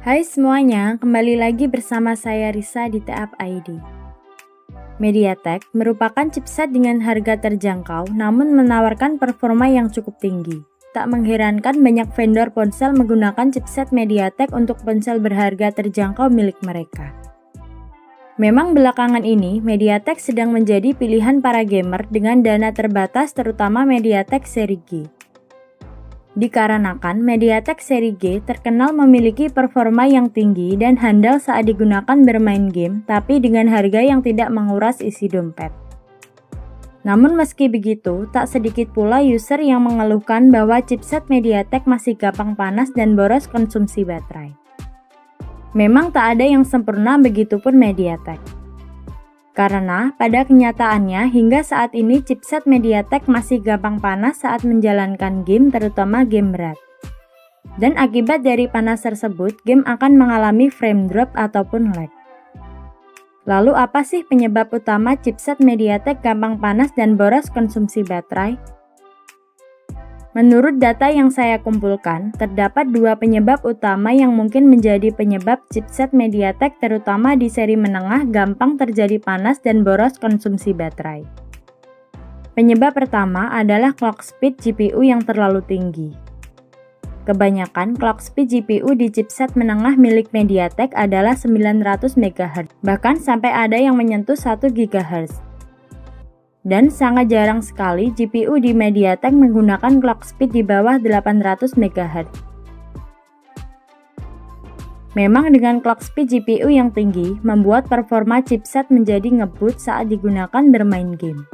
Hai semuanya, kembali lagi bersama saya Risa di TAP ID. MediaTek merupakan chipset dengan harga terjangkau namun menawarkan performa yang cukup tinggi. Tak mengherankan banyak vendor ponsel menggunakan chipset MediaTek untuk ponsel berharga terjangkau milik mereka. Memang belakangan ini, MediaTek sedang menjadi pilihan para gamer dengan dana terbatas terutama MediaTek seri G. Dikarenakan MediaTek seri G terkenal memiliki performa yang tinggi dan handal saat digunakan bermain game, tapi dengan harga yang tidak menguras isi dompet. Namun meski begitu, tak sedikit pula user yang mengeluhkan bahwa chipset MediaTek masih gampang panas dan boros konsumsi baterai. Memang tak ada yang sempurna, begitupun MediaTek. Karena pada kenyataannya hingga saat ini chipset MediaTek masih gampang panas saat menjalankan game, terutama game berat. Dan akibat dari panas tersebut, game akan mengalami frame drop ataupun lag. Lalu apa sih penyebab utama chipset MediaTek gampang panas dan boros konsumsi baterai? Menurut data yang saya kumpulkan, terdapat dua penyebab utama yang mungkin menjadi penyebab chipset MediaTek terutama di seri menengah gampang terjadi panas dan boros konsumsi baterai. Penyebab pertama adalah clock speed GPU yang terlalu tinggi. Kebanyakan clock speed GPU di chipset menengah milik MediaTek adalah 900 MHz, bahkan sampai ada yang menyentuh 1 GHz. Dan sangat jarang sekali GPU di MediaTek menggunakan clock speed di bawah 800 MHz. Memang dengan clock speed GPU yang tinggi, membuat performa chipset menjadi ngebut saat digunakan bermain game.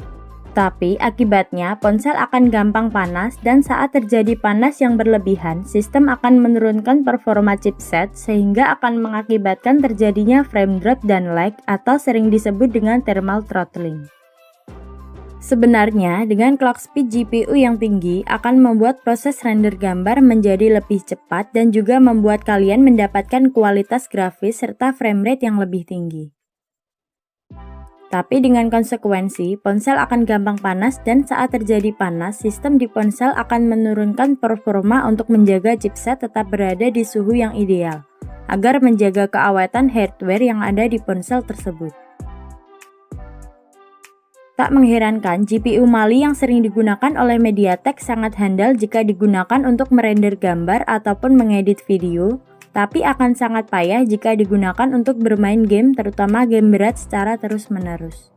Tapi akibatnya ponsel akan gampang panas dan saat terjadi panas yang berlebihan, sistem akan menurunkan performa chipset sehingga akan mengakibatkan terjadinya frame drop dan lag atau sering disebut dengan thermal throttling. Sebenarnya, dengan clock speed GPU yang tinggi akan membuat proses render gambar menjadi lebih cepat dan juga membuat kalian mendapatkan kualitas grafis serta frame rate yang lebih tinggi. Tapi dengan konsekuensi, ponsel akan gampang panas dan saat terjadi panas, sistem di ponsel akan menurunkan performa untuk menjaga chipset tetap berada di suhu yang ideal, agar menjaga keaweten hardware yang ada di ponsel tersebut. Tak mengherankan, GPU Mali yang sering digunakan oleh MediaTek sangat handal jika digunakan untuk merender gambar ataupun mengedit video, tapi akan sangat payah jika digunakan untuk bermain game, terutama game berat secara terus-menerus.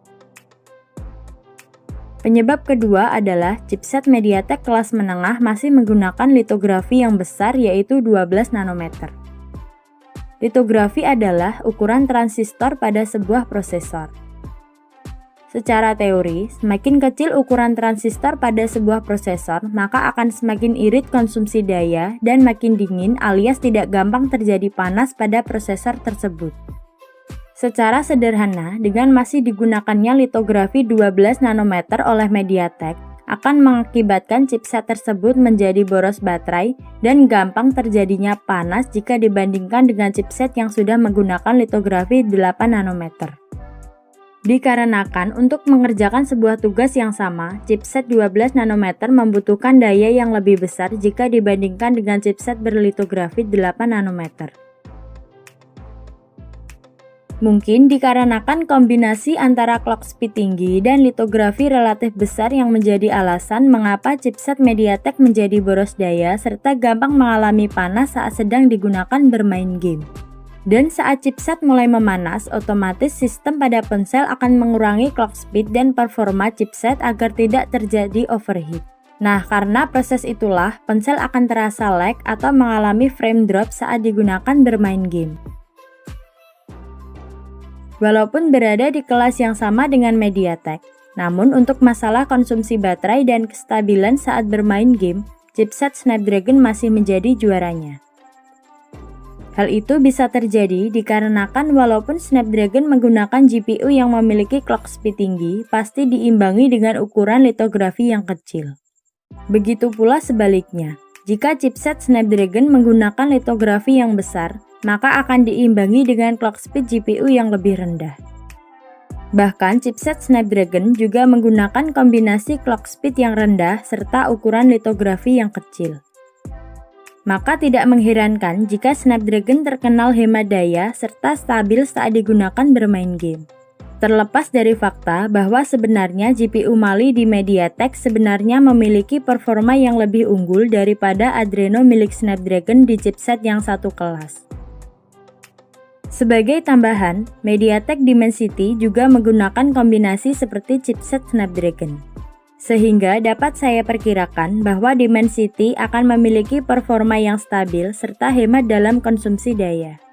Penyebab kedua adalah chipset MediaTek kelas menengah masih menggunakan litografi yang besar, yaitu 12 nanometer. Litografi adalah ukuran transistor pada sebuah prosesor. Secara teori, semakin kecil ukuran transistor pada sebuah prosesor, maka akan semakin irit konsumsi daya dan makin dingin alias tidak gampang terjadi panas pada prosesor tersebut. Secara sederhana, dengan masih digunakannya litografi 12 nanometer oleh MediaTek, akan mengakibatkan chipset tersebut menjadi boros baterai dan gampang terjadinya panas jika dibandingkan dengan chipset yang sudah menggunakan litografi 8 nanometer. Dikarenakan untuk mengerjakan sebuah tugas yang sama, chipset 12 nanometer membutuhkan daya yang lebih besar jika dibandingkan dengan chipset berlitografi 8 nanometer. Mungkin dikarenakan kombinasi antara clock speed tinggi dan litografi relatif besar yang menjadi alasan mengapa chipset MediaTek menjadi boros daya serta gampang mengalami panas saat sedang digunakan bermain game. Dan saat chipset mulai memanas, otomatis sistem pada ponsel akan mengurangi clock speed dan performa chipset agar tidak terjadi overheat. Nah, karena proses itulah, ponsel akan terasa lag atau mengalami frame drop saat digunakan bermain game. Walaupun berada di kelas yang sama dengan MediaTek, namun untuk masalah konsumsi baterai dan kestabilan saat bermain game, chipset Snapdragon masih menjadi juaranya. Hal itu bisa terjadi dikarenakan walaupun Snapdragon menggunakan GPU yang memiliki clock speed tinggi, pasti diimbangi dengan ukuran litografi yang kecil. Begitu pula sebaliknya, jika chipset Snapdragon menggunakan litografi yang besar, maka akan diimbangi dengan clock speed GPU yang lebih rendah. Bahkan chipset Snapdragon juga menggunakan kombinasi clock speed yang rendah serta ukuran litografi yang kecil. Maka tidak mengherankan jika Snapdragon terkenal hemat daya serta stabil saat digunakan bermain game. Terlepas dari fakta bahwa sebenarnya GPU Mali di MediaTek sebenarnya memiliki performa yang lebih unggul daripada Adreno milik Snapdragon di chipset yang satu kelas. Sebagai tambahan, MediaTek Dimensity juga menggunakan kombinasi seperti chipset Snapdragon. Sehingga dapat saya perkirakan bahwa Dimensity akan memiliki performa yang stabil serta hemat dalam konsumsi daya.